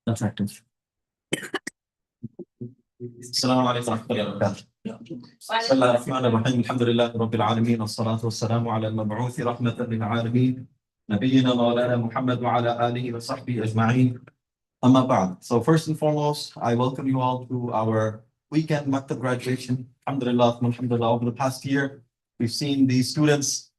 That's active. السلام عليكم ورحمة الله وبركاته. بسم الله الرحمن الرحيم الحمد لله رب العالمين والصلاة والسلام على المبعوث رحمة للعالمين نبينا مولانا محمد وعلى آله وصحبه أجمعين. أما بعد. So first and foremost, I welcome you all to our weekend Maktab graduation. Alhamdulillah, alhamdulillah. Over the past year, we've seen these students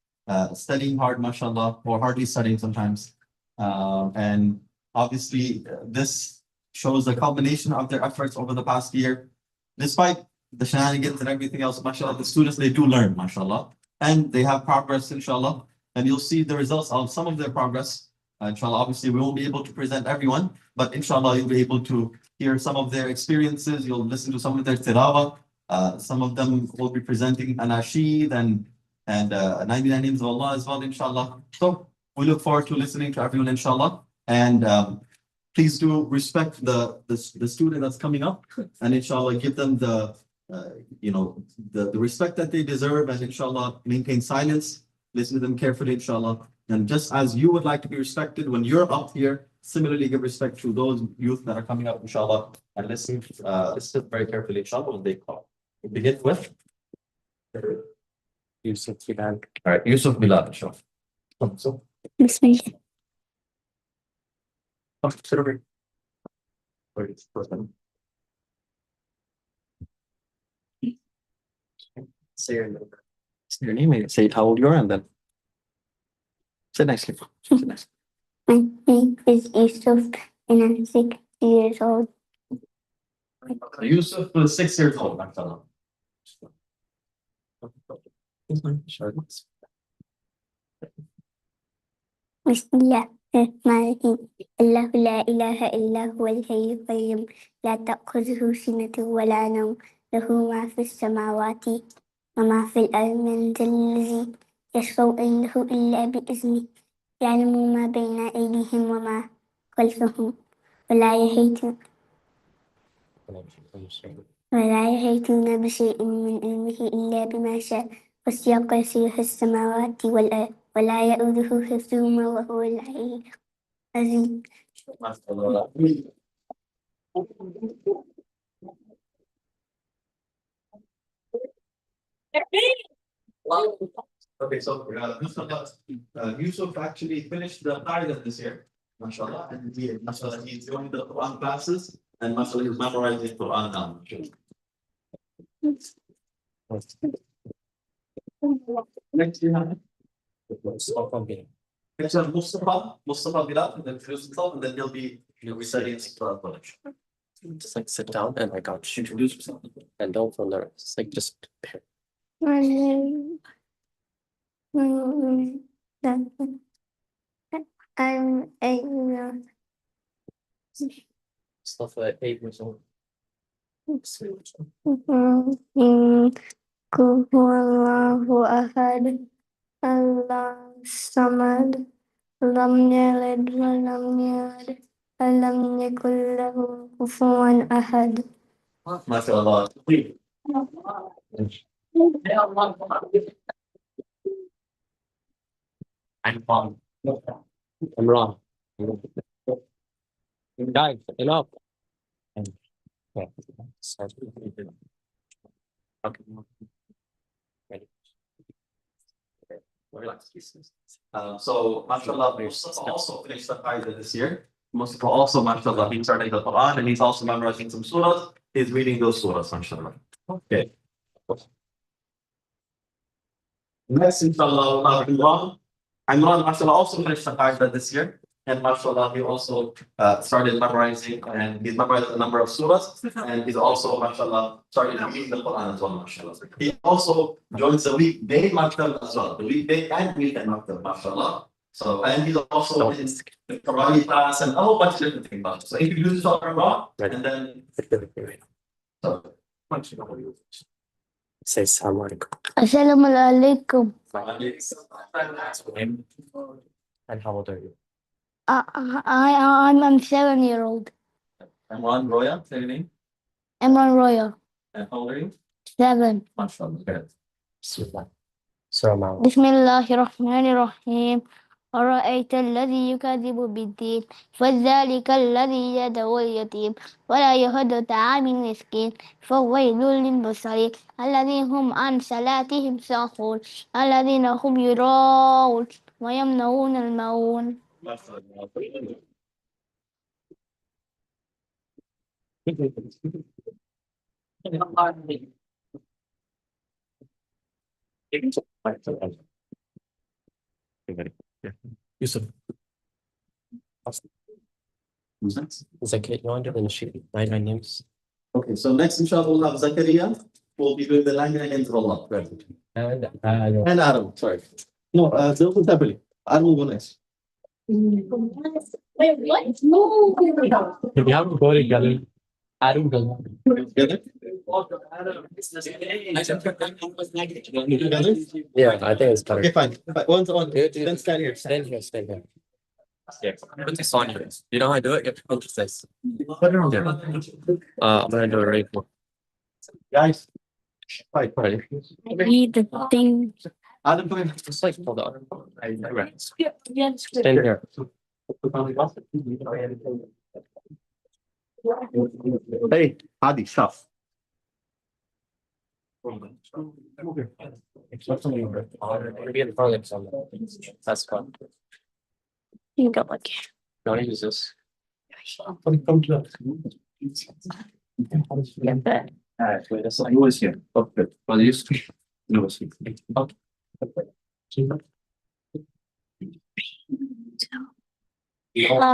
studying hard, mashallah, or hardly studying sometimes. And obviously, this shows the culmination of their efforts over the past year. Despite the shenanigans and everything else, mashallah, the students, they do learn, mashallah. And they have progress, inshallah. And you'll see the results of some of their progress. Inshallah, obviously, we won't be able to present everyone, but inshallah, you'll be able to hear some of their experiences. You'll listen to some of their tilawah. Some of them will be presenting a Nashid and 99 names of Allah as well, inshallah. So we look forward to listening to everyone, inshallah. And please do respect the student that's coming up, and inshallah give them the respect that they deserve, and inshallah maintain silence, listen to them carefully, inshallah. And just as you would like to be respected when you're up here, similarly give respect to those youth that are coming up, inshallah, and listen very carefully, inshallah, when they call. We begin with Yusuf Bilal. All right, Yusuf Bilal, inshallah. So, Bismillah. sit over here. Say your name. Say your name, say how old you are, and then sit nicely. Sit nicely. My name is Yusuf and I'm 6 years old. Yusuf was 6 years old, mashallah. Bismillah. الله لا إله إلا هو الحي القيوم لا تأخذه سنة ولا نوم له ما في السماوات وما في الأرض من ذا الذي يشفع عنده إلا بإذنه يعلم ما بين أيديهم وما خلفهم ولا يحيطون بشيء من علمه إلا بما شاء وسع كرسيه السماوات والأرض ولا يؤوده حفظهما وهو العلي العظيم. Okay, so Yusuf actually finished the Qaida this year, mashallah, and mashallah, he's doing the Quran classes, and mashallah, he's memorizing Quran now. Next, you have Mustafa Bilal, and then introduce himself, and then he'll be studying Quran college. Just like sit down and I got you introduce yourself and don't from there. It's like just pair. My name I'm 8 years old. Stuff like 8 years old. قل هو الله أحد الله الصمد لم يلد ولم يولد ولم يكن له كفوا أحد. MashaAllah. I'm wrong. I'm wrong. Guys, enough. Okay. Okay. Ready. Relax, please. So, mashallah, Mustafa also finished the Qaida this year. Mustafa also, mashallah, he's starting the Quran, and he's also memorizing some surahs. He's reading those surahs, mashallah. Okay. Next, inshallah, Imran. Imran, mashallah, also finished the Qaida this year. And mashallah, he also started memorizing, and he's memorized a number of surahs. And he's also, mashallah, started reading the Quran as well, mashallah. He also joins the weekday Maktab as well, the weekday and weekend Maktab, mashallah. So, and he's also in the karate class and a whole bunch of different things. So, introduce yourself, Imran, and then. So, Say Assalamu alaikum. Assalamu alaikum. And how old are you? I'm 7-year-old. Imran Roya, say your name. Imran Royal. And how old are you? 7. MashaAllah. Good. Bismillah. Surah Maun. بسم الله الرحمن الرحيم. أرأيت الذي يكذب بالدين فذلك الذي يدعو اليتيم ولا يهد طعام المسكين فويل للمصلين الذين هم عن صلاتهم ساهون الذين هم يراءون ويمنعون الماعون. Yusuf. Who's next? Zakat, you want to do the Nashid? 99 names. Okay, so next inshallah we'll have Zakaria. We'll be doing the 99 names of Allah. And And Adam, sorry. No, they'll do separately. Adam will go next. Wait, what? No. If you have to go together, Adam goes. Together? Together? Yeah, I think it's better. Okay, fine. One's on. Then stand here. Stand here, stand here. Put this on you. You know how I do it? You have to punch this. Put it on. I'm gonna do it right now. Guys. Fight. Ready? Read the thing. Adam, come in. Just like hold on. Right. Stand here. Hey, Hadi, stop. Maybe in front of someone. That's fun. You go look. You want to use this? Alright, wait, that's you was here. Okay. Well, you speak. No, was here. Okay.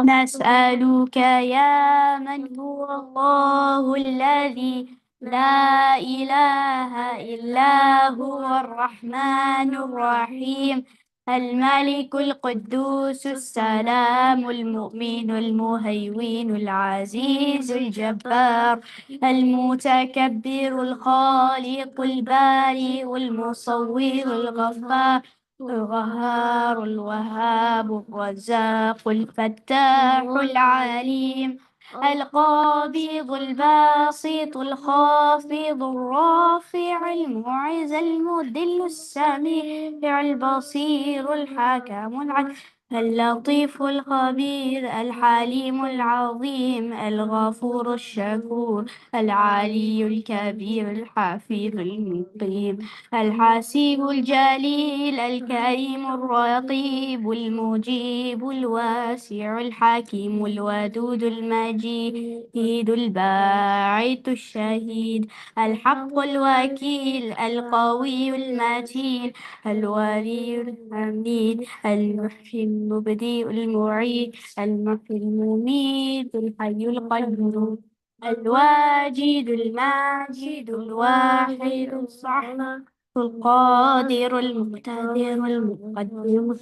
نسألك يا من هو الله الذي لا إله إلا هو الرحمن الرحيم الملك القدوس السلام المؤمن المهيمن العزيز الجبار المتكبر الخالق البارئ المصور الغفار القهار الوهاب الرزاق الفتاح العليم القابض الباسط الخافض الرافع المعز المذل السميع البصير الحكم العدل اللطيف الخبير الحليم العظيم الغفور الشكور العلي الكبير الحفيظ المقيم الحسيب الجليل الكريم الرقيب المجيب الواسع الحكيم الودود المجيد الباعث الشهيد الحق الوكيل القوي المتين الولي الحميد المحيي المبدئ المعيد المحيي المميت الحي القيوم الواجد الماجد الواحد الصحر القادر المقتدر المقدم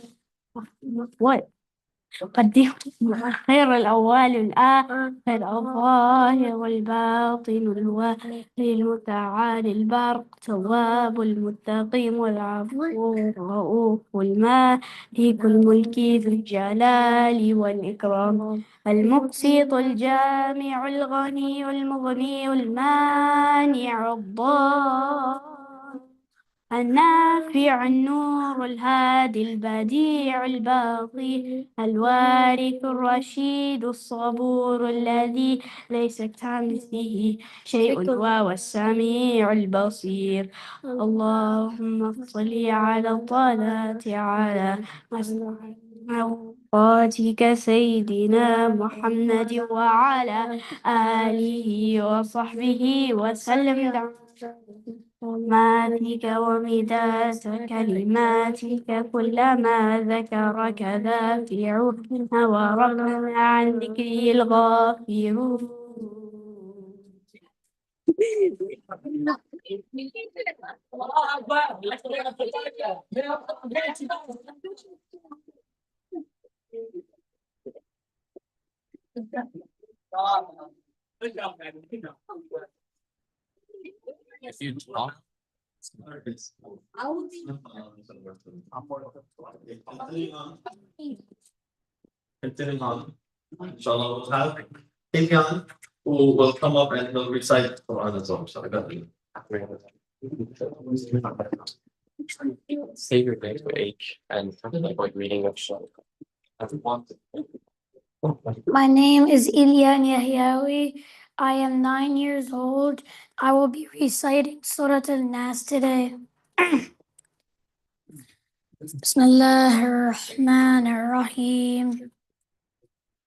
قدم خير الأول والآخر الظاهر والباطن الواحد المتعالي البر تواب المتقيم العفو الرؤوف المالك الملك ذو الجلال والإكرام المقسط الجامع الغني المغني المانع الضار النافع النور الهادي البديع الباقي الوارث الرشيد الصبور الذي ليس كمثله شيء وهو السميع البصير اللهم صل على طلعت على أوقاتك سيدنا محمد وعلى آله وصحبه وسلم رحماتك ومداد كلماتك كلما ذكرك ذاكرون وربنا عن ذكره الغافرون. If you talk Continuing on, inshallah, we'll have Ilyan who will come up and will recite Quran as well. So I got it. Save your day for age and like reading of Shah. My name is Ilyan Yahyawi. I am 9 years old. I will be reciting Surah Al-Nas today. Bismillahirrahmanirrahim.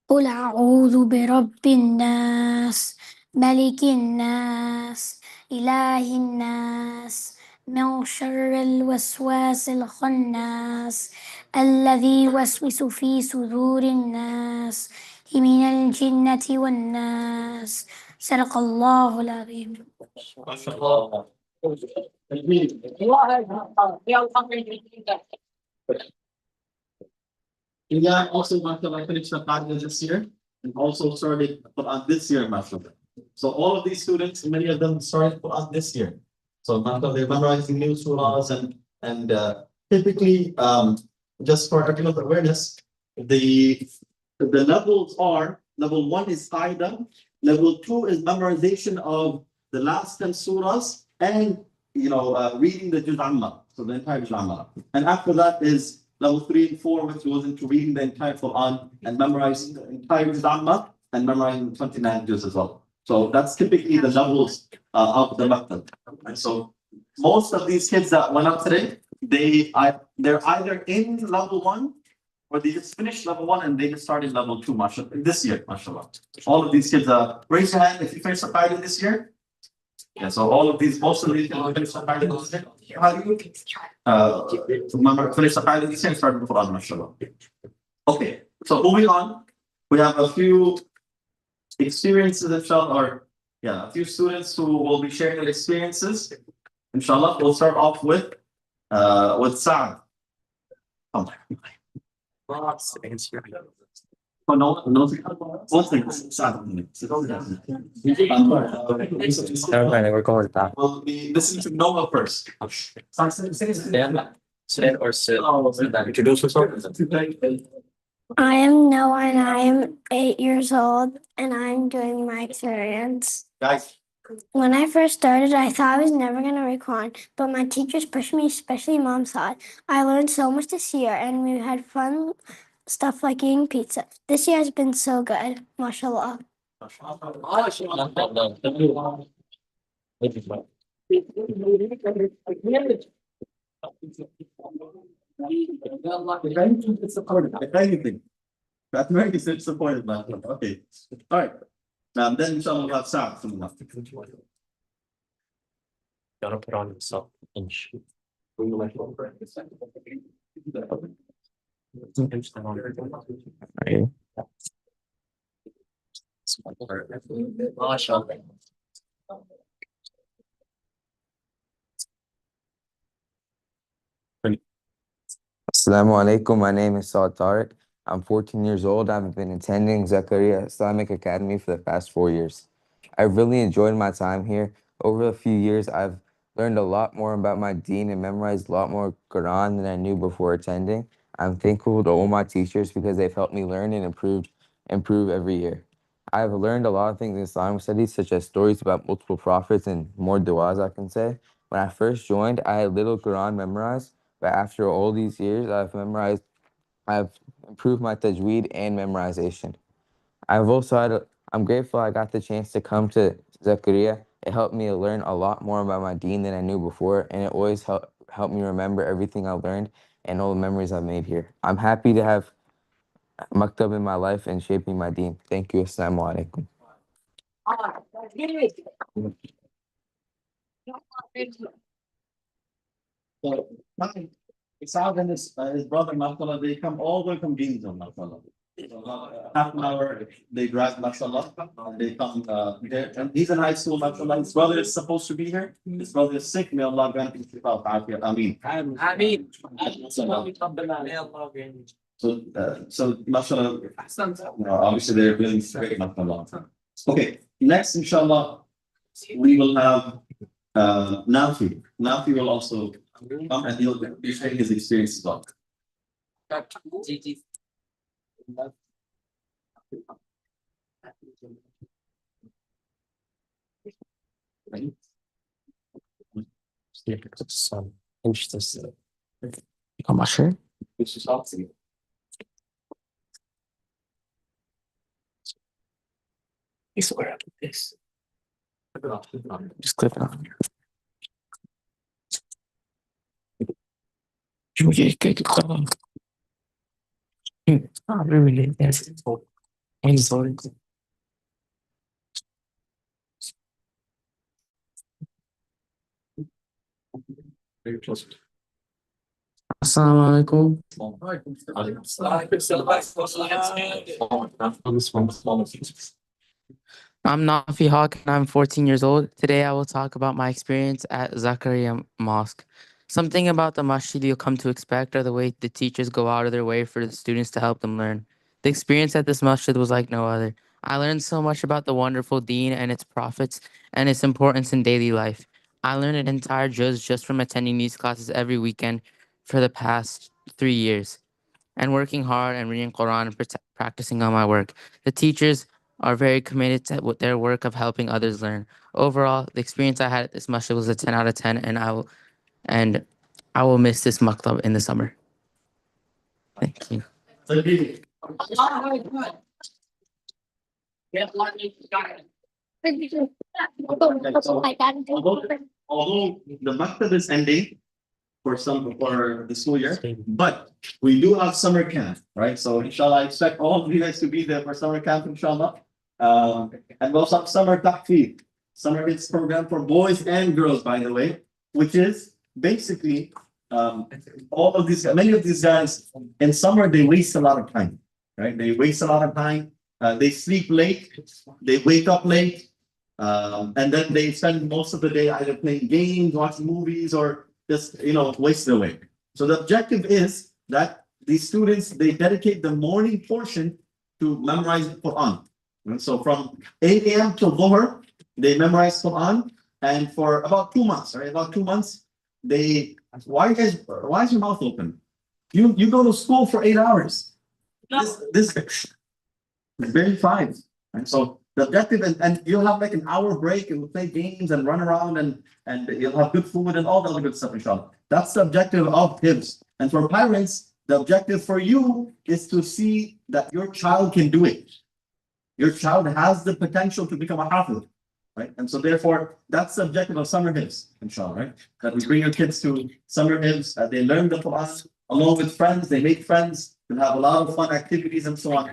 قل أعوذ برب الناس ملك الناس إله الناس من شر الوسواس الخناس الذي يوسوس في صدور الناس من الجنة والناس صدق الله العظيم. Ilyan also mashallah finished the Qadr this year and also started Quran this year, mashallah. So all of these students, many of them started Quran this year. So mashallah, they're memorizing new surahs and typically just for everyone's awareness, the levels are level 1 is qaida, level 2 is memorization of the last 10 surahs and reading the Juz Amma, so the entire Juz Amma. And after that is level 3 and 4, which goes into reading the entire Quran and memorizing the entire Juz Amma and memorizing 29 Juz as well. So that's typically the levels of the Maktab. And so most of these kids that went up today, they're either in level 1 or they just finished level 1 and they just started level 2, mashallah, this year, mashallah. All of these kids, raise your hand if you finished the Qaida this year. Yeah, so most of these kids finished the Qaida this year. How do you finish the Qaida this year and start the Quran, mashallah. Okay, so moving on, we have a few experiences, inshallah, or a few students who will be sharing their experiences. Inshallah, we'll start off with Sa'ad. Oh, no, one thing. Never mind, we're going back. We'll be listening to Noah first. Sit or sit. Introduce yourself. I am Noah and I am 8 years old and I'm doing my experience. Guys, When I first started, I thought I was never going to record, but my teachers pushed me, especially Mom thought. I learned so much this year and we had fun stuff like eating pizza. This year has been so good, mashallah. if anything, that's very disappointed, man. Okay, all right. Then inshallah we'll have Sa'ad from the Gotta put on himself and shoot. Assalamu alaikum. My name is Saad Tariq. I'm 14 years old. I've been attending Zakaria Islamic Academy for the past 4 years. I've really enjoyed my time here. Over a few years, I've learned a lot more about my deen and memorized a lot more Quran than I knew before attending. I'm thankful to all my teachers because they've helped me learn and improve every year. I've learned a lot of things in Islamic studies, such as stories about multiple prophets and more du'as, I can say. When I first joined, I had little Quran memorized, but after all these years, I've improved my tajweed and memorization. I'm grateful I got the chance to come to Zakaria. It helped me learn a lot more about my deen than I knew before, and it always helped me remember everything I've learned and all the memories I've made here. I'm happy to have Maktab in my life and shaping my deen. Thank you. Assalamu alaikum. So, Sa'ad and his brother, mashallah, they come all the way from Ginza, mashallah. Half an hour, they drive, mashallah, and they come here. And he's in high school, mashallah. His brother is supposed to be here. His brother is sick. May Allah grant him shifa wa afiyat. Ameen. So, mashallah, obviously they're really great, mashallah. Okay, next, inshallah, we will have Nafi will also come and he'll be sharing his experience as well. Interesting. Become usher. It's where this. Just clip it on. Really? Yes. I'm sorry. Very close. Assalamualaikum. I'm Nafi Hawk and I'm 14 years old. Today I will talk about my experience at Zakaria Mosque. Something about the masjid you'll come to expect are the way the teachers go out of their way for the students to help them learn. The experience at this masjid was like no other. I learned so much about the wonderful deen and its prophets and its importance in daily life. I learned an entire juz just from attending these classes every weekend for the past 3 years and working hard and reading Quran and practicing on my work. The teachers are very committed to their work of helping others learn. Overall, the experience I had at this masjid was a 10 out of 10, and I will miss this maktab in the summer. Thank you. Although the Maktab is ending for the school year, but we do have summer camp, right? So inshallah, I expect all of you guys to be there for summer camp, inshallah. And we also have summer tahfiz, summer kids program for boys and girls, by the way, which is basically many of these guys in summer, they waste a lot of time, right? They waste a lot of time. They sleep late, they wake up late, and then they spend most of the day either playing games, watching movies, or just wasted away. So the objective is that these students, they dedicate the morning portion to memorize the Quran. And so from 8 a.m. till Dhuhr, they memorize Quran, and for about 2 months, right? About 2 months, why is your mouth open? You go to school for 8 hours. This very 5. And so the objective, and you'll have like an hour break and we'll play games and run around and you'll have good food and all the other good stuff, inshallah. That's the objective of Hibs. And for parents, the objective for you is to see that your child can do it. Your child has the potential to become a hafiz, right? And so therefore, that's the objective of summer Hibs, inshallah, right? That we bring your kids to summer Hibs, they learn the Quran along with friends, they make friends, they have a lot of fun activities and so on.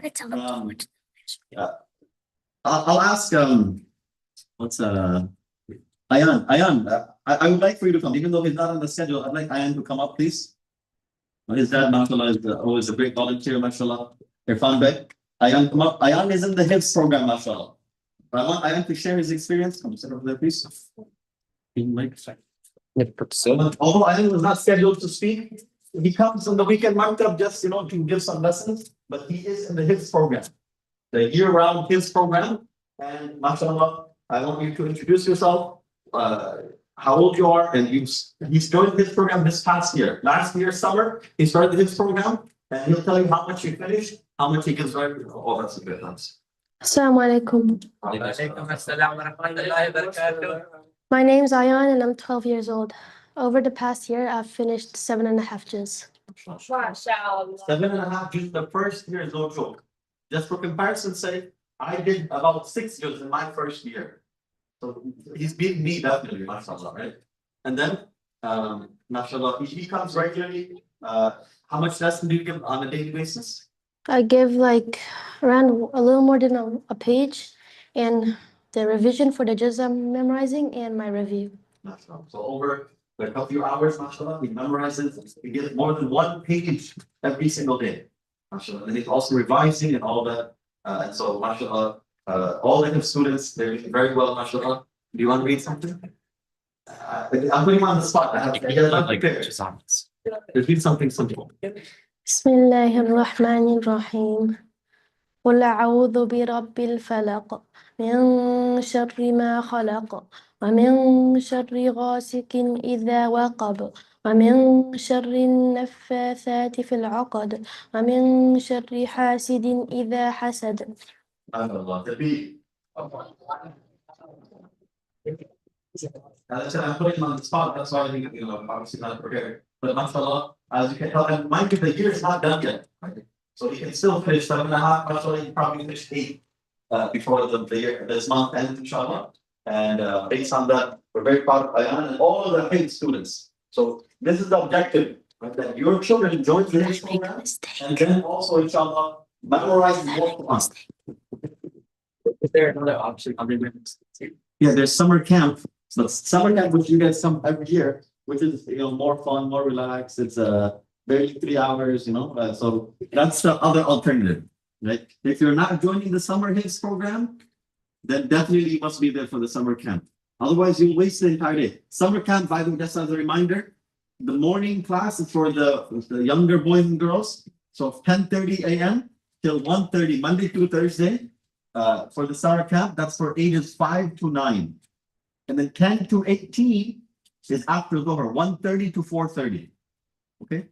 I'll ask Ayan. I would like for you to come, even though he's not on the schedule. I'd like Ayan to come up, please. His dad, mashallah, is always a great volunteer, mashallah. Irfan Beg. Ayan, come up. Ayan is in the HIFZ program, mashallah. I want Ayan to share his experience. Come sit over there, please. Although Ayan was not scheduled to speak, he comes on the weekend Maktab just to give some lessons, but he is in the HIFZ program, the year-round HIFZ program. And mashallah, I want you to introduce yourself, how old you are, and he's joined this program this past year. Last year, summer, he started his program, and he'll tell you how much he finished, how much he gives right. Oh, that's a good answer. Assalamu alaikum. My name is Ayan and I'm 12 years old. Over the past year, I've finished 7.5 juz. 7.5 juz the first year is no joke. Just for comparison's sake, I did about 6 juz in my first year. So he's beating me definitely, mashallah, right? And then, mashallah, he comes regularly. How much lesson do you give on a daily basis? I give like around a little more than a page, and the revision for the juz I'm memorizing and my review. Mashallah. So over a few hours, mashallah, he memorizes, he gets more than 1 page every single day. Mashallah. And he's also revising and all that. And so, mashallah, all the students, they're doing very well, mashallah. Do you want to read something? I'm putting him on the spot. I have to read something simple. Bismillahirrahmanirrahim. قل أعوذ برب الفلق من شر ما خلق ومن شر غاسق إذا وقب ومن شر النفاثات في العقد ومن شر حاسد إذا حسد. As I said, I'm putting him on the spot. That's why I think, obviously not prepared. But mashallah, as you can tell, and mind you, the year is not done yet. Right? So he can still finish 7.5. Mashallah, he probably finished 8 before the year, this month ends, inshallah. And based on that, we're very proud of Ayan and all of the Hifz students. So this is the objective, right? That your children join the Hifz program, and then also, inshallah, memorize the whole Quran. Is there another option other than? Yeah, there's summer camp. So summer camp, which you get some every year, which is more fun, more relaxed. It's barely 3 hours, so that's the other alternative, right? If you're not joining the summer Hifz program, then definitely you must be there for the summer camp. Otherwise, you'll waste the entire day. Summer camp, by the way, just as a reminder, the morning class is for the younger boys and girls. So 10:30 a.m. till 1:30, Monday to Thursday. For the summer camp, that's for ages 5 to 9. And then 10 to 18 is after Dhuhr, 1:30 to 4:30. Okay?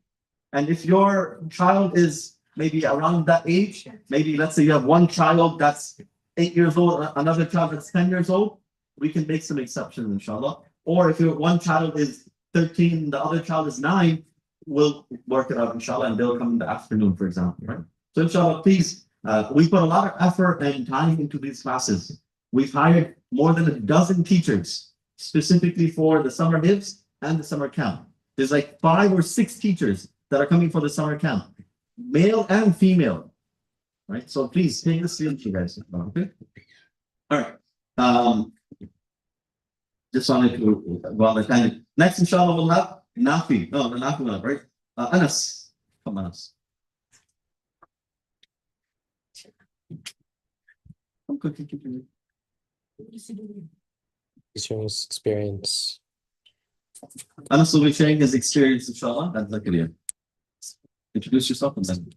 And if your child is maybe around that age, maybe let's say you have one child that's 8 years old, another child that's 10 years old, we can make some exceptions, inshallah. Or if your one child is 13, the other child is 9, we'll work it out, inshallah, and they'll come in the afternoon, for example, right? So inshallah, please, we put a lot of effort and time into these classes. We've hired more than a dozen teachers specifically for the summer Hifz and the summer camp. There's like 5 or 6 teachers that are coming for the summer camp, male and female, right? So please take this seriously, guys. Okay. All right. Just wanted to time. Next, inshallah, we'll have Nafi. No, Nafi, right? Anas. Come on, Anas. Experience. Anas will be sharing his experience, inshallah. That's the clear. Introduce yourself and then.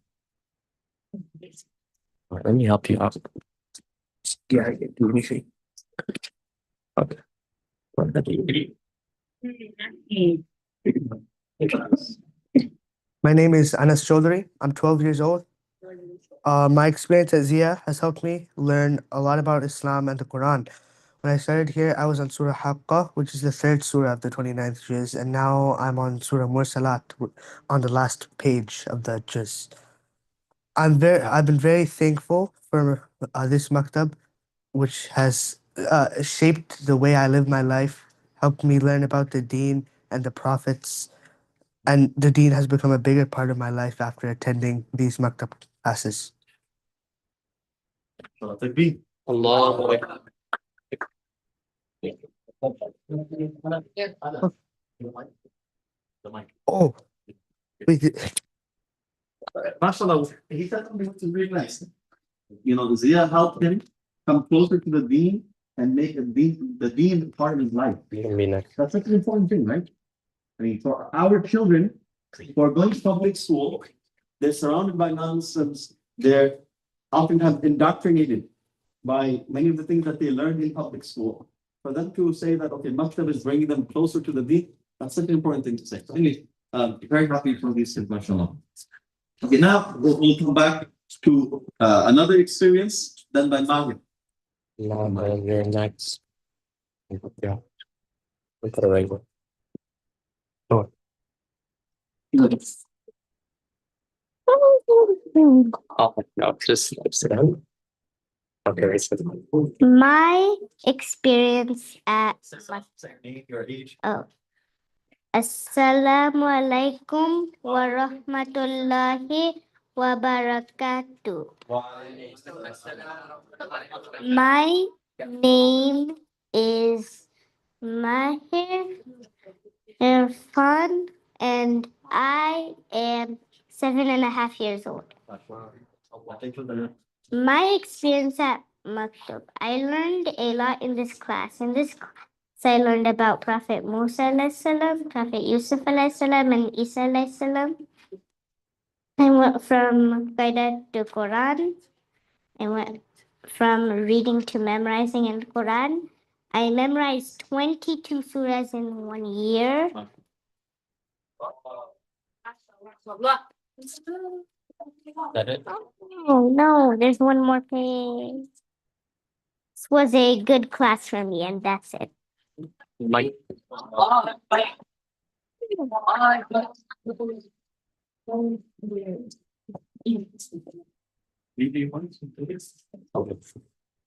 Let me help you out. Yeah, I can do anything. Okay. My name is Anas Chaudhary. I'm 12 years old. My experience at Zia has helped me learn a lot about Islam and the Quran. When I started here, I was on Surah Haqqa, which is the 3rd surah of the 29th juz, and now I'm on Surah Mursalat, on the last page of the juz. I've been very thankful for this maktab, which has shaped the way I live my life, helped me learn about the deen and the prophets, and the deen has become a bigger part of my life after attending these maktab classes. Allah. Oh, wait, MashaAllah, he said something which is really nice. Zia helped him come closer to the deen and make the deen part of his life. You can be next. That's such an important thing, right? I mean, for our children who are going to public school, they're surrounded by nonsense. They're often have indoctrinated by many of the things that they learned in public school. For them to say that, okay, Maktab is bringing them closer to the deen, that's such an important thing to say. So anyway, very happy for these things, mashallah. Okay, now we'll come back to another experience done by Mahir. No, you're next. Yeah. Look at the right one. Oh, no, just sit down. Okay, My experience at Your age. Assalamu alaikum wa rahmatullahi wa barakatuh. My name is Mahir Irfan and I am 7.5 years old. My experience at Maktab, I learned a lot in this class. In this class, I learned about Prophet Musa alayhi salam, Prophet Yusuf alayhi salam, and Isa alayhi salam. I went from Qaida to Quran. I went from reading to memorizing in Quran. I memorized 22 surahs in 1 year. That it? Oh no, there's one more page. This was a good class for me, and that's it. Mike.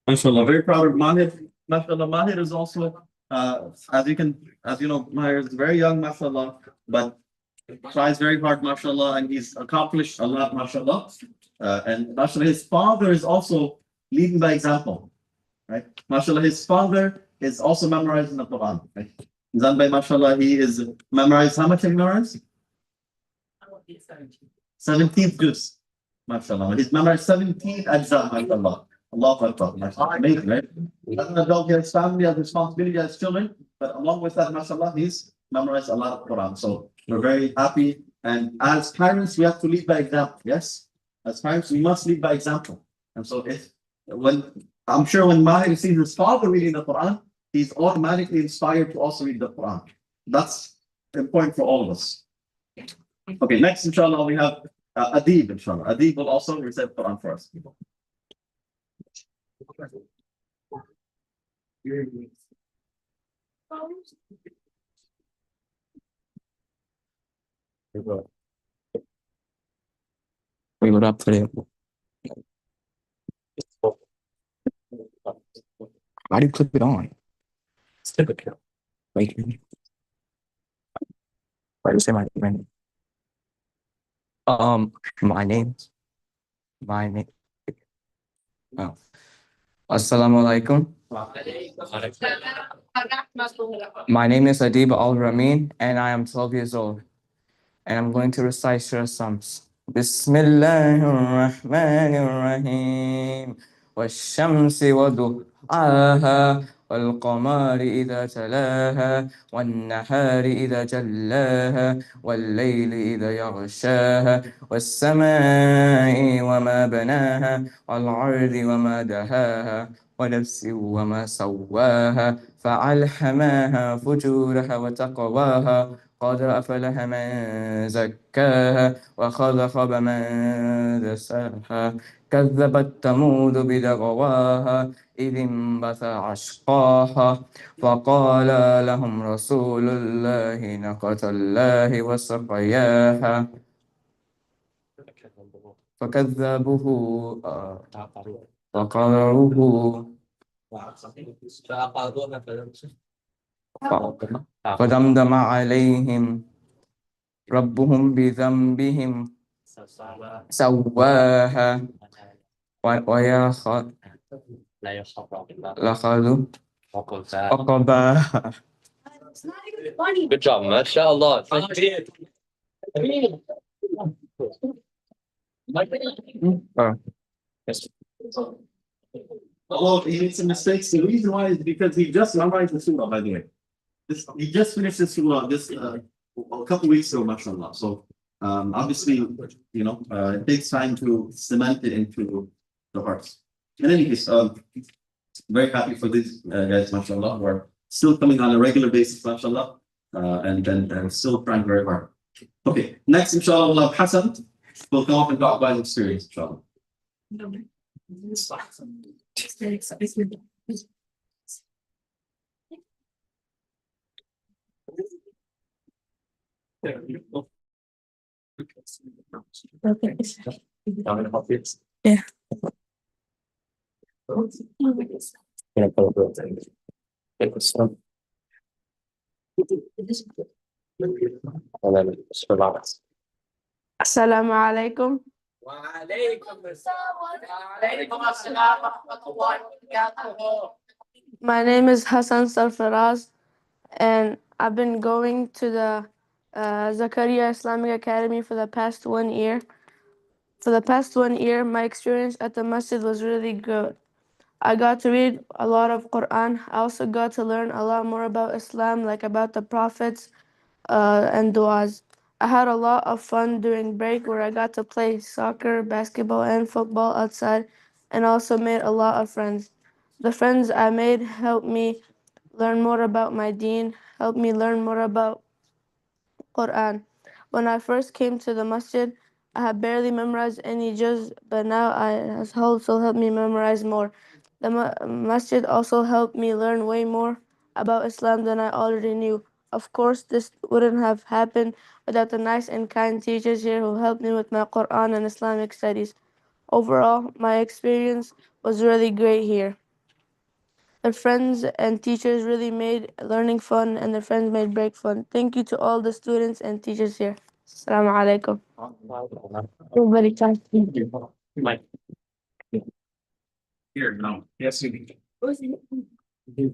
MashaAllah, very proud of Mahir. MashaAllah, Mahir is also, as you know, Mahir is very young, MashaAllah, but tries very hard, MashaAllah, and he's accomplished a lot, MashaAllah. And MashaAllah, his father is also leading by example, right? MashaAllah, his father is also memorizing the Quran, right? Zanbay, MashaAllah, he is memorized, how much he memorized? 17th juz, MashaAllah. He's memorized 17 ajza, MashaAllah. Allahu Akbar, MashaAllah. Amazing, right? As an adult, he has family, he has responsibility, he has children, but along with that, MashaAllah, he's memorized a lot of Quran. So we're very happy. And as parents, we have to lead by example, yes? As parents, we must lead by example. And so I'm sure when Mahir sees his father reading the Quran, he's automatically inspired to also read the Quran. That's important for all of us. Okay, next, inshallah, we have Adib, inshallah. Adib will also recite Quran for us. Wait, what up today? Why do you clip it on? It's typical. Wait. Why do you say my name? My name. Oh. Assalamu alaikum. My name is Adib Al-Ramin and I am 12 years old. And I'm going to recite Surah Sams. Bismillahirrahmanirrahim. والشمس وضحاها والقمر إذا تلاها والنهار إذا جلاها والليل إذا يغشاها والسماء وما بناها والأرض وما دهاها ونفس وما سواها فألهمها فجورها وتقواها قد أفلح من زكاها وقد خاب من دساها كذبت ثمود بدغواها إذ انبث أشقاها فقال لهم رسول الله ناقة الله وسقياها فكذبوه فقروه فدمدم عليهم ربهم بذنبهم سواها لخذوا عقباها. Good job, mashallah. Although he made some mistakes, the reason why is because he just memorized the surah, by the way. He just finished the surah a couple weeks ago, mashallah. So obviously, it takes time to cement it into the hearts. In any case, very happy for these guys, mashallah, who are still coming on a regular basis, mashallah, and still trying very hard. Okay, next, inshallah, we'll have Hassan. We'll come up and talk about his experience, inshallah. Yeah. Assalamu alaikum. My name is Hassan Sarfaraz, and I've been going to the Zakaria Islamic Academy for the past 1 year. For the past 1 year, my experience at the masjid was really good. I got to read a lot of Quran. I also got to learn a lot more about Islam, like about the prophets and du'as. I had a lot of fun during break where I got to play soccer, basketball, and football outside, and also made a lot of friends. The friends I made helped me learn more about my deen, helped me learn more about Quran. When I first came to the masjid, I had barely memorized any juz, but now it has also helped me memorize more. The masjid also helped me learn way more about Islam than I already knew. Of course, this wouldn't have happened without the nice and kind teachers here who helped me with my Quran and Islamic studies. Overall, my experience was really great here. The friends and teachers really made learning fun, and the friends made break fun. Thank you to all the students and teachers here. Assalamu alaikum. Everybody can. Mike. Here, no. Yes, you do.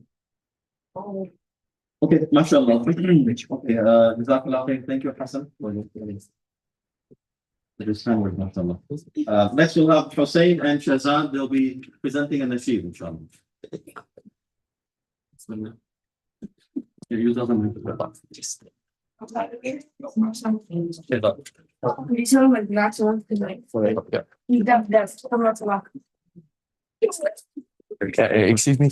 Okay, mashallah. Okay, Jazakallah khair. Thank you, Hassan. Mashallah. Next we'll have Hussein and Shazad. They'll be presenting a Nashid, inshallah. Here, use those on Excuse me.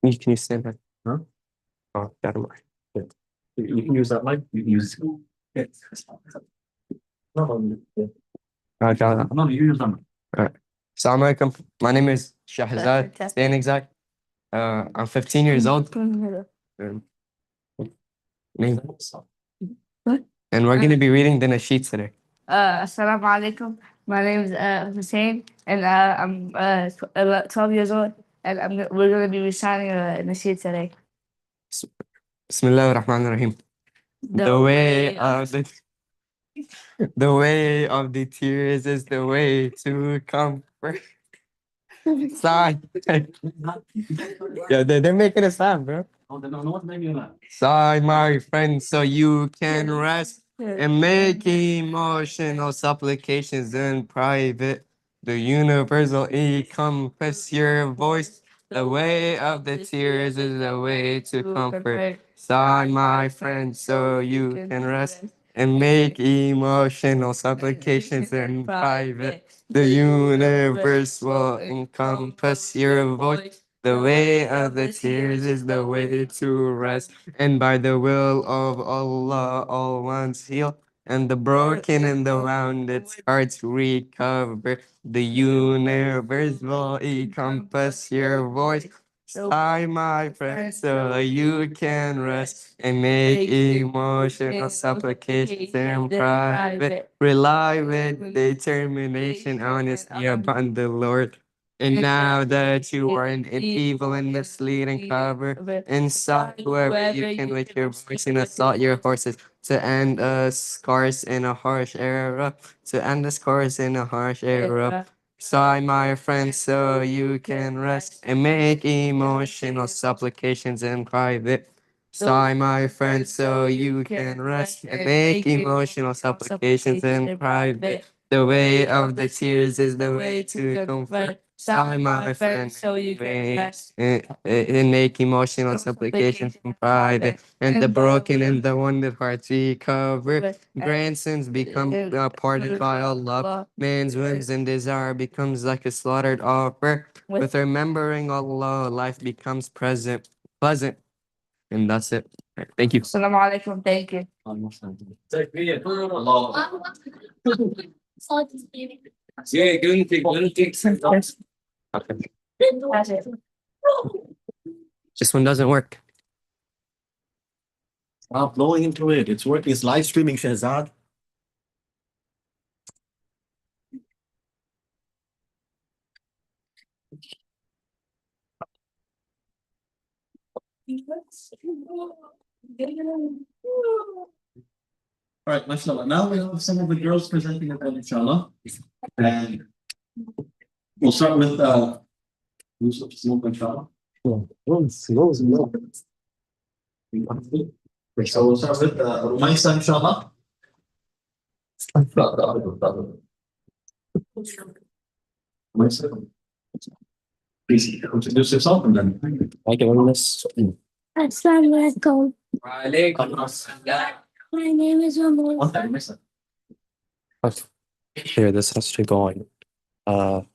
Can you stand back? Huh? Oh, got him. You can use that mic. You can use it. Got it. No, you use them. Assalamu alaikum. My name is Shahzad, staying exact. I'm 15 years old. What? And we're going to be reading the Nashid today. Assalamu alaikum. My name is Hussein, and I'm 12 years old, and we're going to be reciting a Nashid today. Bismillah ar-Rahman ar-Rahim. The way of the tears is the way to comfort. Sigh. Yeah, they're making a sound, bro. Oh, they don't know what name you're at. Sigh, my friend, so you can rest and make emotional supplications in private. The universal encompass your voice. The way of the tears is the way to comfort. Sigh, my friend, so you can rest and make emotional supplications in private. The universe will encompass your voice. The way of the tears is the way to rest. And by the will of Allah, all ones heal. And the broken and the rounded hearts recover. The universe will encompass your voice. Sigh, my friend, so you can rest and make emotional supplications in private. Rely with determination, honestly upon the Lord. And now that you are in evil and misleading cover, inside whoever you can with your voice and assault your horses to end a scarce in a harsh era, to end the scars in a harsh era. Sigh, my friend, so you can rest and make emotional supplications in private. Sigh, my friend, so you can rest and make emotional supplications in private. The way of the tears is the way to comfort. Sigh, my friend, so you can rest and make emotional supplications in private. And the broken and the wounded hearts recover. Grandsons become pardoned by Allah. Man's whims and desire becomes like a slaughtered offer. With remembering Allah, life becomes pleasant. And that's it. Thank you. Assalamu alaikum. Thank you. Yeah, don't take Okay. This one doesn't work. Stop blowing into it. It's working. It's live streaming, Shahzad. All right, mashallah. Now we have some of the girls presenting as well, inshallah. And we'll start with Yusuf, inshallah. So we'll start with Rumaisa, inshallah. Rumaisa, please introduce yourself and then. Thank you very much. Assalamu alaikum. My name is Ramon. One time, Rumaisa. Here, this has to go on. I'll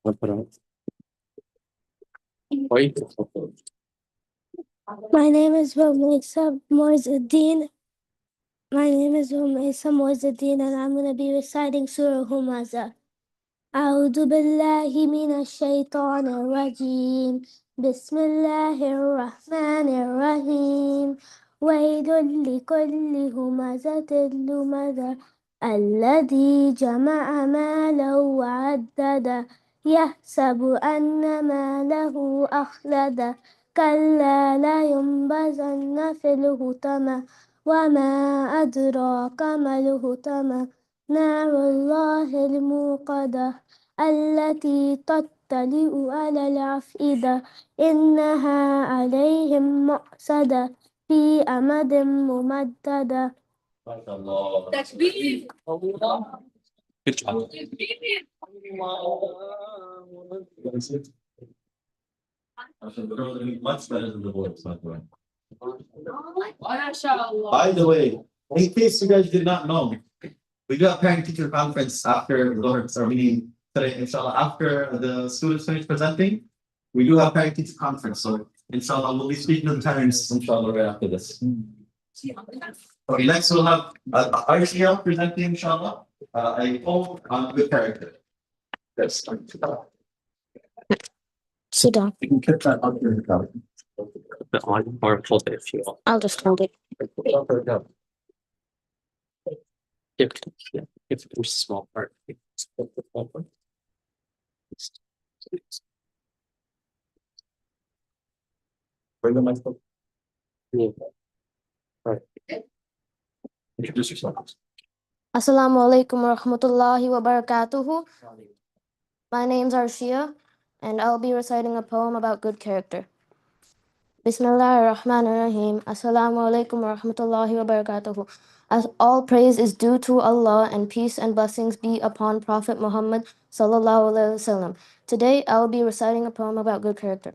put on. Wait. My name is Maktab Moizuddin. And I'm going to be reciting Surah Humaza. أعوذ بالله من الشيطان الرجيم بسم الله الرحمن الرحيم ويل لكل همزة لمزة الذي جمع ماله وعدده يحسب أن ماله أخلده كلا لينبذن في الحطمة وما أدراك ما الحطمة نار الله الموقدة التي تطلع على الأفئدة إنها عليهم مؤصدة في أمد ممددة. Good job. Much better than the boys, by the way. By the way, in case you guys did not know, we do a parent teacher conference after the meeting today, inshallah. After the students finish presenting, we do have parent teacher conference. So inshallah, we'll be speaking to the parents, inshallah, right after this. Okay, next we'll have Aisha presenting, inshallah, a poem on good character. Let's start. Sit down. You can keep that up here. The on or hold it if you want. I'll just hold it. If it's a small part. Bring the microphone. Yeah. Right. Introduce yourself. Assalamu alaikum wa rahmatullahi wa barakatuhu. My name's Arshia, and I'll be reciting a poem about good character. Bismillah ar-Rahman ar-Rahim. Assalamu alaikum wa rahmatullahi wa barakatuhu. As all praise is due to Allah, and peace and blessings be upon Prophet Muhammad sallallahu alaihi wasallam. Today I will be reciting a poem about good character.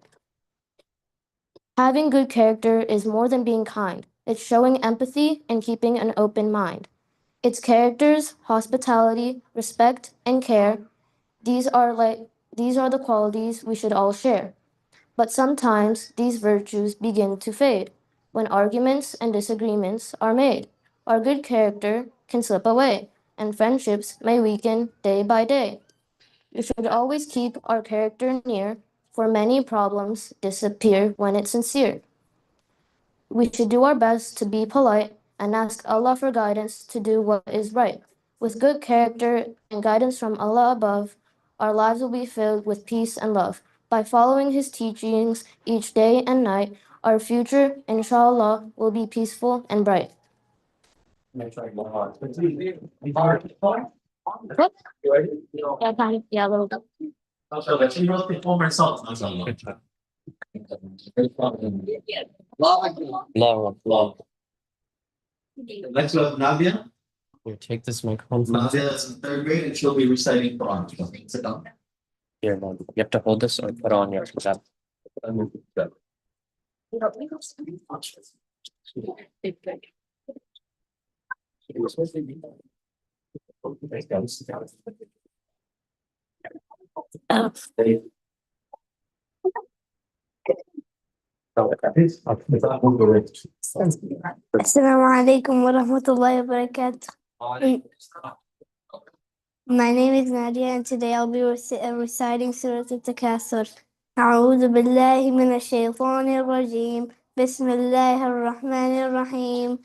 Having good character is more than being kind. It's showing empathy and keeping an open mind. It's characters, hospitality, respect, and care. These are the qualities we should all share. But sometimes these virtues begin to fade when arguments and disagreements are made. Our good character can slip away, and friendships may weaken day by day. We should always keep our character near, for many problems disappear when it's sincere. We should do our best to be polite and ask Allah for guidance to do what is right. With good character and guidance from Allah above, our lives will be filled with peace and love. By following His teachings each day and night, our future, inshallah, will be peaceful and bright. Yeah, a little bit. She wrote the poem herself. Mashallah. Love. Next we have Nadia. Here, take this microphone. Nadia is in third grade and she'll be reciting Quran. Sit down. Here, no, you have to hold this or put on your lap. Assalamu alaikum wa rahmatullahi wa barakatuh. My name is Nadia, and today I'll be reciting Surah Al-Takathur. أعوذ بالله من الشيطان الرجيم بسم الله الرحمن الرحيم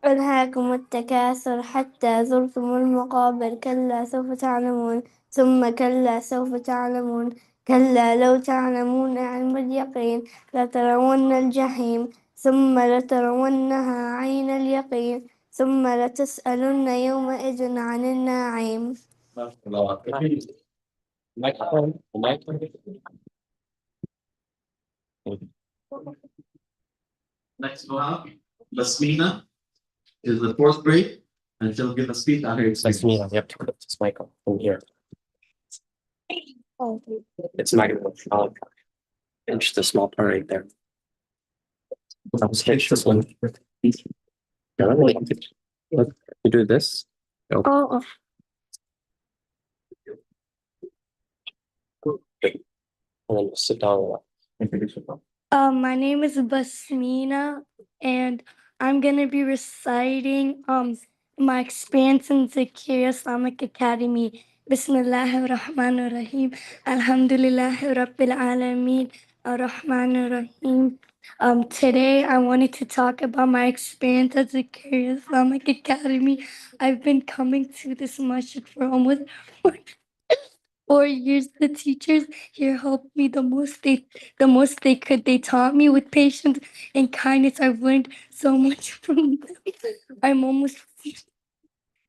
ألهاكم التكاثر حتى زرتم المقابر كلا سوف تعلمون ثم كلا سوف تعلمون كلا لو تعلمون علم اليقين لترون الجحيم ثم لترونها عين اليقين ثم لتسألن يومئذ عن النعيم. Next we'll have Lasmina is the fourth grade and she'll give a speech on her experience. You have to put this mic on here. It's microphone. Pinch the small part right there. Pinch this one. Look, you do this. Oh. And then sit down. Introduce yourself. My name is Basmina, and I'm gonna be reciting my experience in Zakir Islamic Academy. Bismillahir Rahmanir Rahim. Alhamdulillahi Rabbil Alameen. Ar-Rahmanir Rahim. Today I wanted to talk about my experience at Zakir Islamic Academy. I've been coming to this masjid for almost 4 years. The teachers here helped me the most they could. They taught me with patience and kindness. I've learned so much from them. I'm almost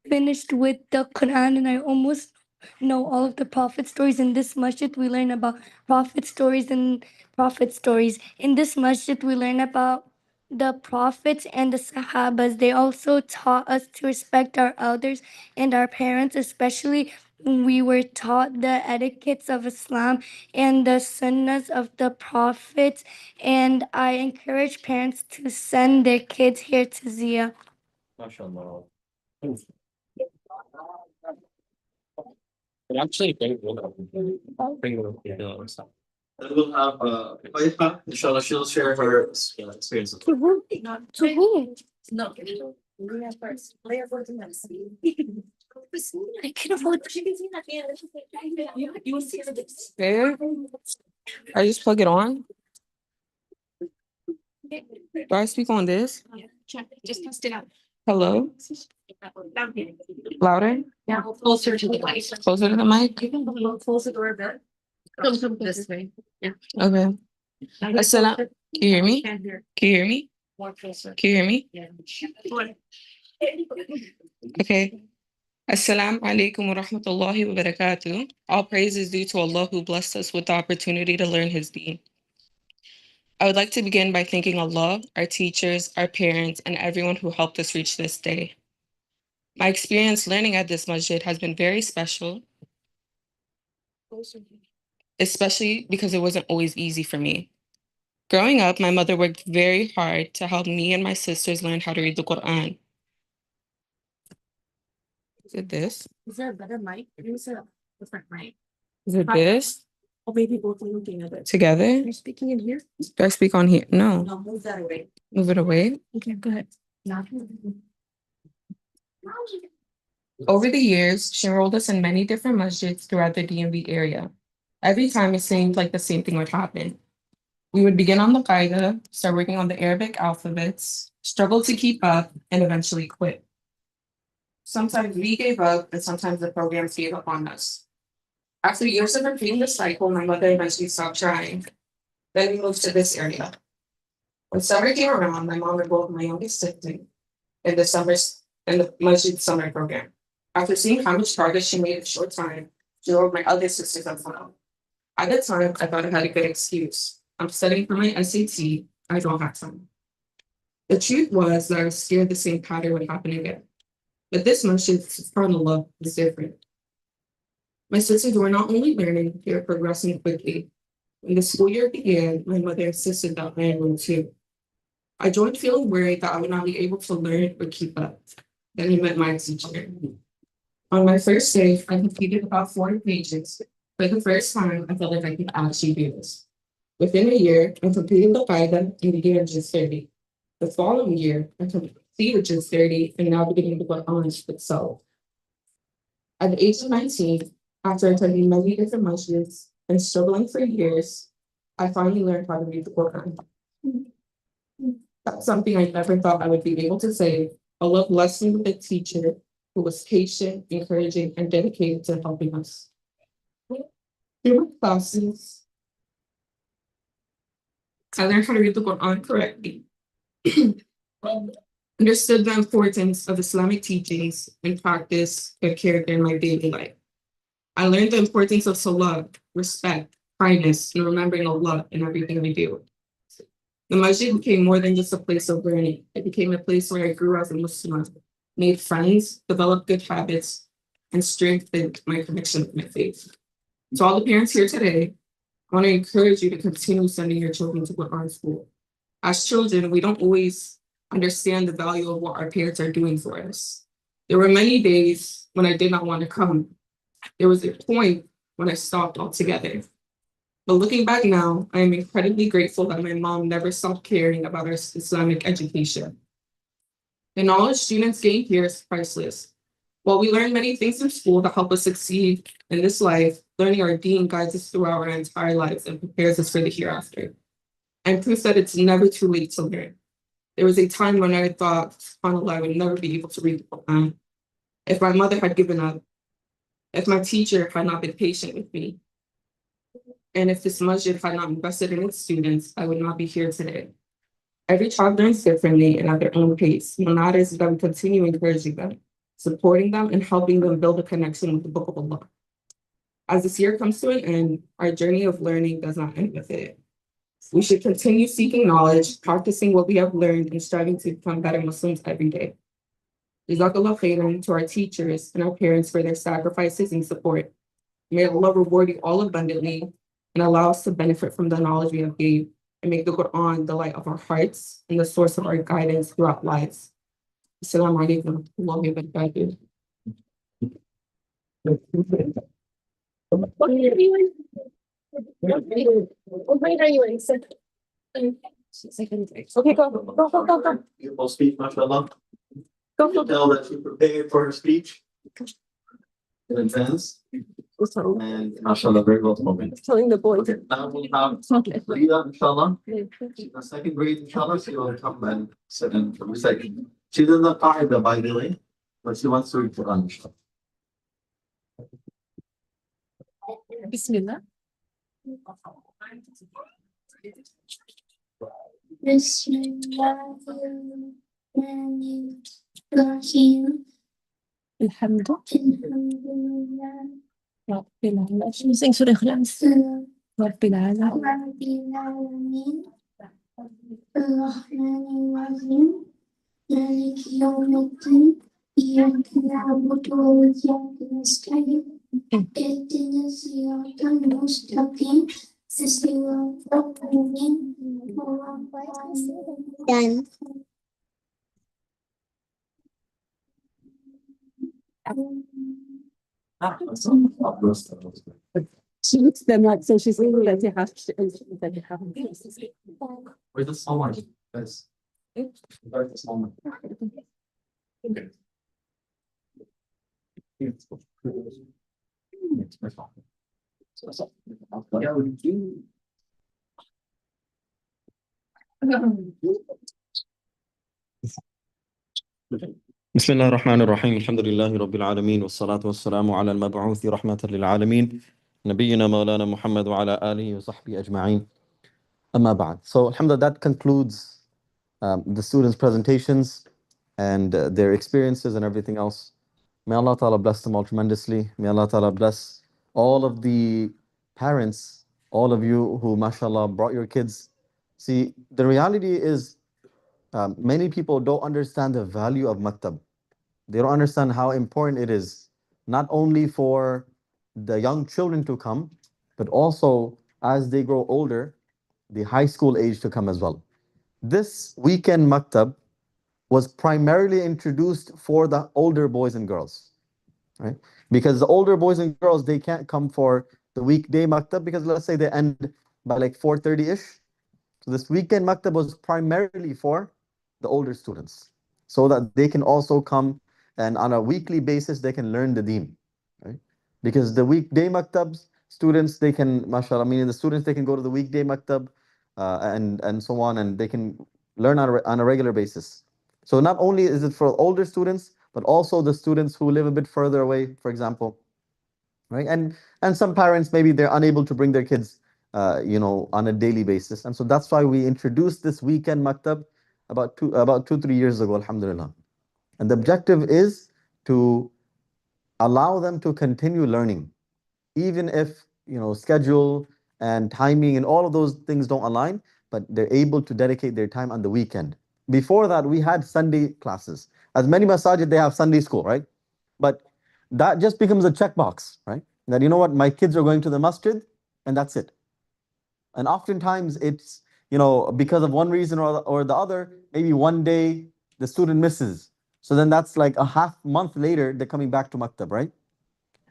finished with the Quran, and I almost know all of the prophet stories. In this masjid, we learn about prophet stories and prophet stories. In this masjid, we learn about the prophets and the sahabas. They also taught us to respect our elders and our parents, especially when we were taught the etiquettes of Islam and the sunnahs of the prophets. And I encourage parents to send their kids here to Zia. MashaAllah. It actually bring And we'll have Faiha, inshallah, she'll share her experience. To whom? To whom? No, Leah first. Leah first and then I can afford you see this. There. I just plug it on. Do I speak on this? Check. Just test it out. Hello? Louder? Yeah, closer to the mic. Closer to the mic? You can close the door a bit. Come this way. Yeah. Okay. Assalam. Can you hear me? Can't hear. Can you hear me? More closer. Can you hear me? Yeah. Okay. Assalamu alaikum wa rahmatullahi wa barakatuh. All praise is due to Allah who blessed us with the opportunity to learn His deen. I would like to begin by thanking Allah, our teachers, our parents, and everyone who helped us reach this day. My experience learning at this masjid has been very special, especially because it wasn't always easy for me. Growing up, my mother worked very hard to help me and my sisters learn how to read the Quran. Is it this? Is there a better mic? Use a different mic. Is it this? Or maybe both are looking at it. Together? You're speaking in here? Do I speak on here? No. No, move that away. Move it away. Okay, go ahead. Now. Over the years, she enrolled us in many different masjids throughout the DMV area. Every time it seemed like the same thing would happen. We would begin on the Qaeda, start working on the Arabic alphabets, struggle to keep up, and eventually quit. Sometimes we gave up, and sometimes the programs gave up on us. After years of repeating the cycle, my mother eventually stopped trying. Then we moved to this area. When summer came around, my mom enrolled my youngest sibling in the masjid summer program. After seeing how much progress she made in a short time, she enrolled my other sisters as well. At the time, I thought I had a good excuse. I'm studying for my SAT. I don't have time. The truth was that I was scared the same pattern would happen again. But this masjid, subhanAllah, was different. My sisters were not only learning, they were progressing quickly. When the school year began, my mother insisted that I enroll too. I joined feeling worried that I would not be able to learn or keep up. Then we met my teacher. On my first day, I completed about 40 pages. For the first time, I felt like I could actually do this. Within a year, I completed the Qaeda and began Juz 30. The following year, I completed Juz 30 and now beginning to go on itself. At the age of 19, after attending many different masjids and struggling for years, I finally learned how to read the Quran. That's something I never thought I would be able to say. Allah blessed me with a teacher who was patient, encouraging, and dedicated to helping us. Through my classes, I learned how to read the Quran correctly, understood the importance of Islamic teachings, and practiced good character in my daily life. I learned the importance of salah, respect, kindness, and remembering Allah in everything we do. The masjid became more than just a place of learning. It became a place where I grew as a Muslim, made friends, developed good habits, and strengthened my connection with my faith. To all the parents here today, I want to encourage you to continue sending your children to Quran school. As children, we don't always understand the value of what our parents are doing for us. There were many days when I did not want to come. There was a point when I stopped altogether. But looking back now, I am incredibly grateful that my mom never stopped caring about our Islamic education. The knowledge students gain here is priceless. While we learn many things in school that help us succeed in this life, learning our deen guides us throughout our entire lives and prepares us for the hereafter. I'm proof that it's never too late to learn. There was a time when I thought, subhanAllah, I would never be able to read the Quran. If my mother had given up, if my teacher had not been patient with me, and if this masjid had not invested in its students, I would not be here today. Every child learns differently and at their own pace. What matters is that we continue encouraging them, supporting them, and helping them build a connection with the Book of Allah. As this year comes to an end, our journey of learning does not end with it. We should continue seeking knowledge, practicing what we have learned, and striving to become better Muslims every day. Jazakallah khairan to our teachers and our parents for their sacrifices and support. May Allah reward you all abundantly and allow us to benefit from the knowledge we have gained and make the Quran the light of our hearts and the source of our guidance throughout lives. Assalamu alaikum wa rahmatullahi wa barakatuh. What grade are you in? Second grade. Okay, go. Beautiful speech, mashallah. Go. Tell that you prepared for her speech in advance. And mashallah, very well spoken. Telling the boys. Okay, now we have Leah, inshallah. She's in second grade, inshallah. She will come and sit and recite. She's in the qaida, by the way, but she wants to read Quran, inshallah. Bismillah. Bismillahirrahmanirrahim. Alhamdulillah. Rabbil alamin. Sing Surah Ikhlas. Rabbil alamin. Rabbil alamin. Ar-Rahmanir-Rahim. Maliki yawmiddin. Iyyaka na'budu wa iyyaka nasta'in. اهدنا الصراط المستقيم صراط الذين Done. She looks them like so she's saying that you have to that you have. Where's the small one? Yes. Where's the small one? Okay. Yeah, we do. بسم الله الرحمن الرحيم الحمد لله رب العالمين والصلاة والسلام على المبعوث رحمة للعالمين نبينا مولانا محمد وعلى آله وصحبه أجمعين أما بعد. So alhamdulillah, that concludes the students' presentations and their experiences and everything else. May Allah Ta'ala bless them all tremendously. May Allah Ta'ala bless all of the parents, all of you who mashallah brought your kids. See, the reality is many people don't understand the value of Maktab. They don't understand how important it is, not only for the young children to come, but also as they grow older, the high school age to come as well. This weekend Maktab was primarily introduced for the older boys and girls, right? Because the older boys and girls, they can't come for the weekday Maktab because let's say they end by like 4:30-ish. So this weekend Maktab was primarily for the older students so that they can also come and on a weekly basis, they can learn the deen, right? Because the weekday maktabs, students, they can, mashallah, meaning the students, they can go to the weekday maktab and so on, and they can learn on a regular basis. So not only is it for older students, but also the students who live a bit further away, for example, right? And some parents, maybe they're unable to bring their kids, on a daily basis. And so that's why we introduced this weekend maktab about 2-3 years ago, alhamdulillah. And the objective is to allow them to continue learning, even if, schedule and timing and all of those things don't align, but they're able to dedicate their time on the weekend. Before that, we had Sunday classes. As many masajid, they have Sunday school, right? But that just becomes a checkbox, right? That, you know what, my kids are going to the masjid, and that's it. And oftentimes it's, because of one reason or the other, maybe one day the student misses. So then that's like a half month later, they're coming back to Maktab, right?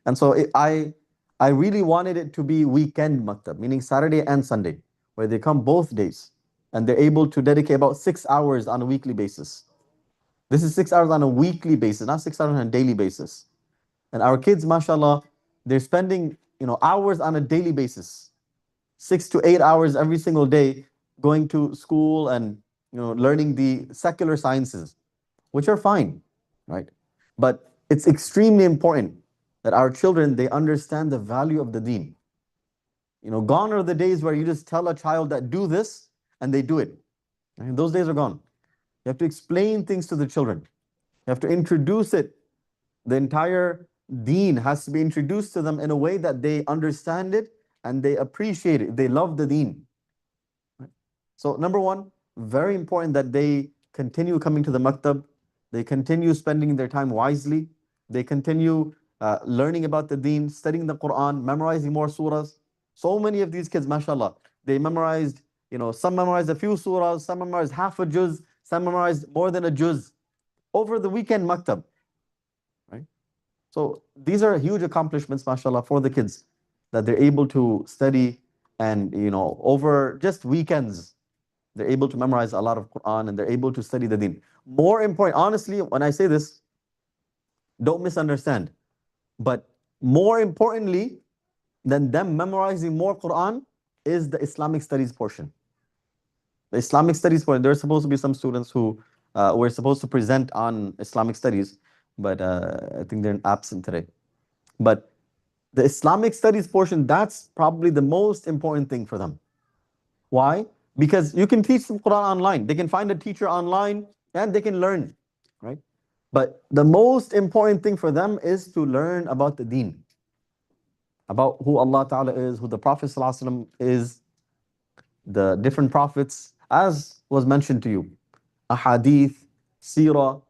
And so I I really wanted it to be weekend maktab, meaning Saturday and Sunday, where they come both days and they're able to dedicate about 6 hours on a weekly basis. This is 6 hours on a weekly basis, not 6 hours on a daily basis. And our kids, mashallah, they're spending, hours on a daily basis, 6 to 8 hours every single day, going to school and, learning the secular sciences, which are fine, right? But it's extremely important that our children, they understand the value of the deen. Gone are the days where you just tell a child that do this and they do it. And those days are gone. You have to explain things to the children. You have to introduce it. The entire deen has to be introduced to them in a way that they understand it and they appreciate it. They love the deen. Right? So number one, very important that they continue coming to the maktab. They continue spending their time wisely. They continue learning about the deen, studying the Quran, memorizing more surahs. So many of these kids, mashallah, they memorized, some memorized a few surahs, some memorized half a juz, some memorized more than a juz over the weekend maktab. Right? So these are huge accomplishments, mashallah, for the kids, that they're able to study and, over just weekends, they're able to memorize a lot of Quran and they're able to study the deen. More important, honestly, when I say this, don't misunderstand. But more importantly than them memorizing more Quran is the Islamic studies portion. The Islamic studies portion, there are supposed to be some students who were supposed to present on Islamic studies, but I think they're absent today. But the Islamic studies portion, that's probably the most important thing for them. Why? Because you can teach them Quran online. They can find a teacher online and they can learn, right? But the most important thing for them is to learn about the deen, about who Allah Ta'ala is, who the Prophet ﷺ is, the different prophets, as was mentioned to you, ahadith, seerah,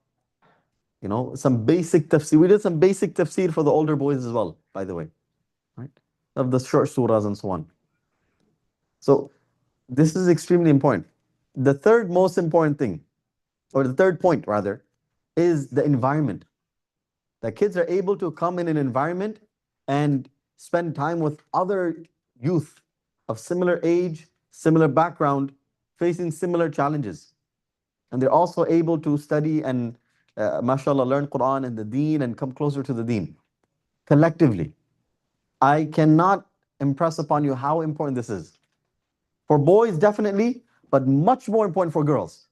some basic tafsir. We did some basic tafsir for the older boys as well, by the way, right? Of the short surahs and so on. So this is extremely important. The third most important thing, or the third point rather, is the environment. That kids are able to come in an environment and spend time with other youth of similar age, similar background, facing similar challenges. And they're also able to study and, mashallah, learn Quran and the deen and come closer to the deen collectively. I cannot impress upon you how important this is. For boys, definitely, but much more important for girls.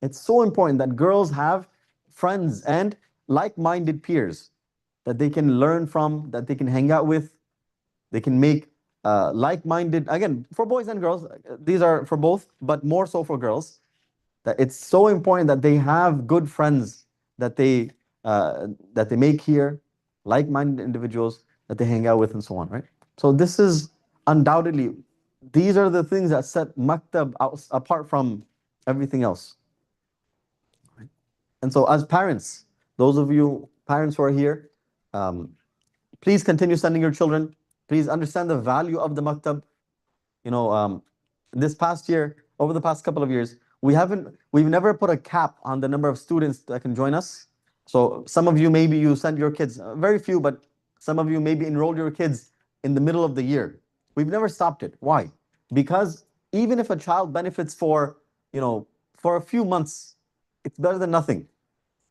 It's so important that girls have friends and like-minded peers that they can learn from, that they can hang out with. They can make like-minded, again, for boys and girls, these are for both, but more so for girls, that it's so important that they have good friends that they make here, like-minded individuals that they hang out with and so on, right? So this is undoubtedly, these are the things that set maktab apart from everything else. And so as parents, those of you parents who are here, please continue sending your children. Please understand the value of the maktab. This past year, over the past couple of years, we've never put a cap on the number of students that can join us. So some of you, maybe you send your kids, very few, but some of you maybe enrolled your kids in the middle of the year. We've never stopped it. Why? Because even if a child benefits for a few months, it's better than nothing,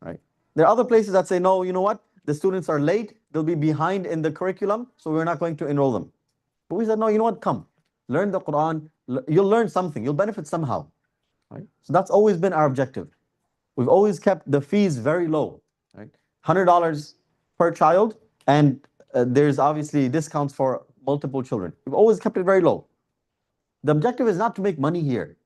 right? There are other places that say, no, you know what? The students are late, they'll be behind in the curriculum, so we're not going to enroll them. But we said, no, you know what? Come, learn the Quran. You'll learn something. You'll benefit somehow, right? So that's always been our objective. We've always kept the fees very low, right? $100 per child, and there's obviously discounts for multiple children. We've always kept it very low. The objective is not to make money here,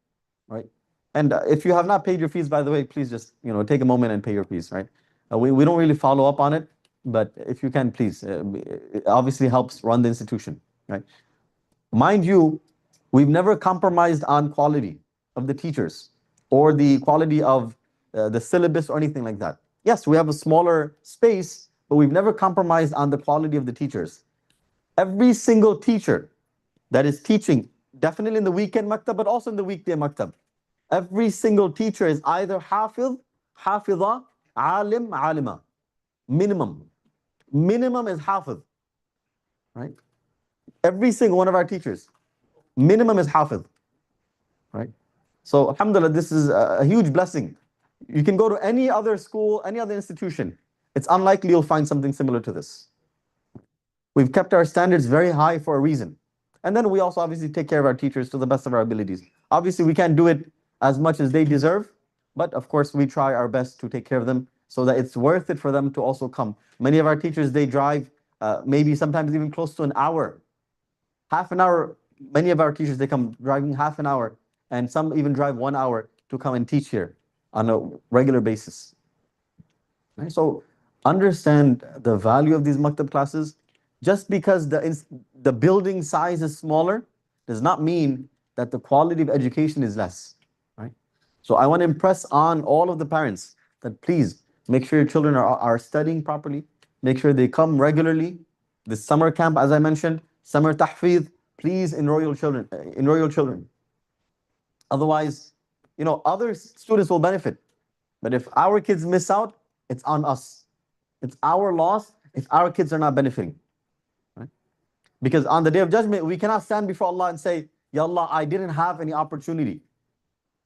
right? And if you have not paid your fees, by the way, please just take a moment and pay your fees, right? We don't really follow up on it, but if you can, please. It obviously helps run the institution, right? Mind you, we've never compromised on quality of the teachers or the quality of the syllabus or anything like that. Yes, we have a smaller space, but we've never compromised on the quality of the teachers. Every single teacher that is teaching, definitely in the weekend maktab, but also in the weekday maktab, every single teacher is either hafiz, hafiza, alim, alima. Minimum is hafiz. right? Every single one of our teachers, minimum is Hafiz, right? So alhamdulillah, this is a huge blessing. You can go to any other school, any other institution. It's unlikely you'll find something similar to this. We've kept our standards very high for a reason. And then we also obviously take care of our teachers to the best of our abilities. Obviously, we can't do it as much as they deserve, but of course, we try our best to take care of them so that it's worth it for them to also come. Many of our teachers, they drive maybe sometimes even close to an hour, half an hour. Many of our teachers, they come driving half an hour, and some even drive 1 hour to come and teach here on a regular basis. Right? So understand the value of these maktab classes. Just because the building size is smaller does not mean that the quality of education is less. Right? So I want to impress on all of the parents that please make sure your children are studying properly. Make sure they come regularly. The summer camp, as I mentioned, summer tahfiz, please enroll your children. Enroll your children. Otherwise, other students will benefit. But if our kids miss out, it's on us. It's our loss if our kids are not benefiting. Right? Because on the day of judgment, we cannot stand before Allah and say, Ya Allah, I didn't have any opportunity.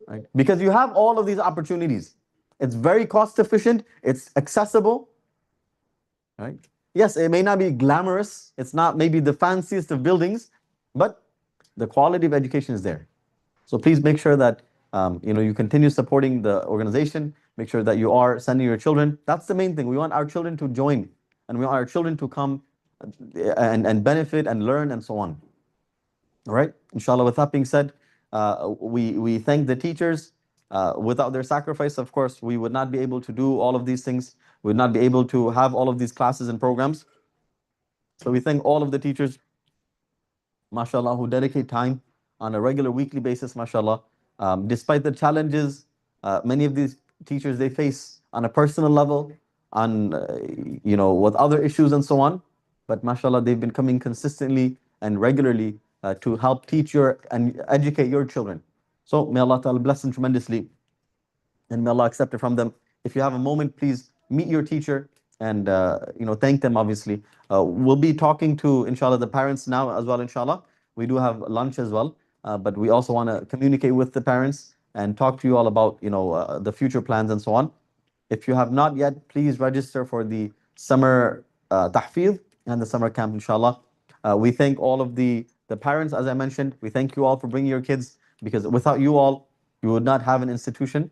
Right? Because you have all of these opportunities. It's very cost efficient, it's accessible. Right? Yes, it may not be glamorous, it's not maybe the fanciest of buildings, but the quality of education is there. So please make sure that you continue supporting the organization. Make sure that you are sending your children. That's the main thing. We want our children to join, and we want our children to come and benefit and learn and so on. All right. Inshallah. With that being said, we thank the teachers. Without their sacrifice, of course, we would not be able to do all of these things. We would not be able to have all of these classes and programs. So we thank all of the teachers, mashallah, who dedicate time on a regular weekly basis, mashallah. Despite the challenges, many of these teachers, they face on a personal level, on, with other issues and so on. But mashallah, they've been coming consistently and regularly to help teach and educate your children. So may Allah Ta'ala bless them tremendously, and may Allah accept it from them. If you have a moment, please meet your teacher and thank them, obviously. We'll be talking to, inshallah, the parents now as well, inshallah. We do have lunch as well, but we also want to communicate with the parents and talk to you all about the future plans and so on. If you have not yet, please register for the summer tahfiz and the summer camp, inshallah. We thank all of the parents, as I mentioned. We thank you all for bringing your kids, because without you all, you would not have an institution.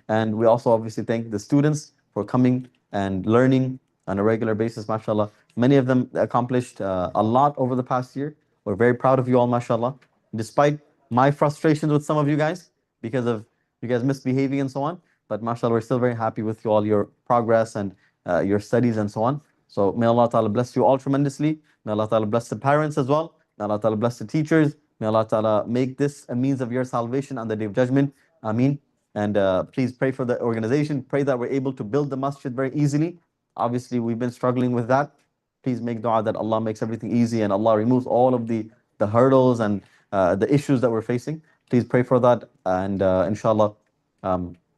And we also obviously thank the students for coming and learning on a regular basis, mashallah. Many of them accomplished a lot over the past year. We're very proud of you all, mashallah. Despite my frustrations with some of you guys, because of you guys misbehaving and so on, but mashallah, we're still very happy with you all, your progress and your studies and so on. So may Allah Ta'ala bless you all tremendously. May Allah Ta'ala bless the parents as well. May Allah Ta'ala bless the teachers. May Allah Ta'ala make this a means of your salvation on the Day of Judgment. Ameen. And please pray for the organization. Pray that we're able to build the masjid very easily. Obviously, we've been struggling with that. Please make dua that Allah makes everything easy and Allah removes all of the hurdles and the issues that we're facing. Please pray for that. And inshallah,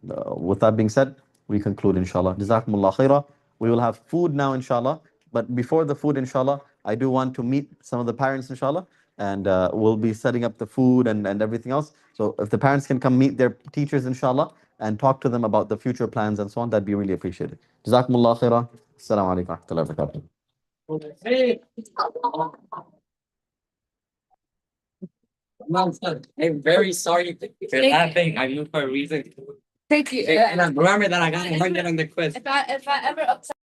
with that being said, we conclude, inshallah. Jazakumullah khairah. We will have food now, inshallah. But before the food, inshallah, I do want to meet some of the parents, inshallah. And we'll be setting up the food and everything else. So if the parents can come meet their teachers, inshallah, and talk to them about the future plans and so on, that'd be really appreciated. Jazakumullah khairah. Assalamu alaikum wa rahmatullahi wa barakatuh. I'm very sorry for laughing. I knew for a reason. Thank you. And I remember that I got 100 on the quiz. If I ever upset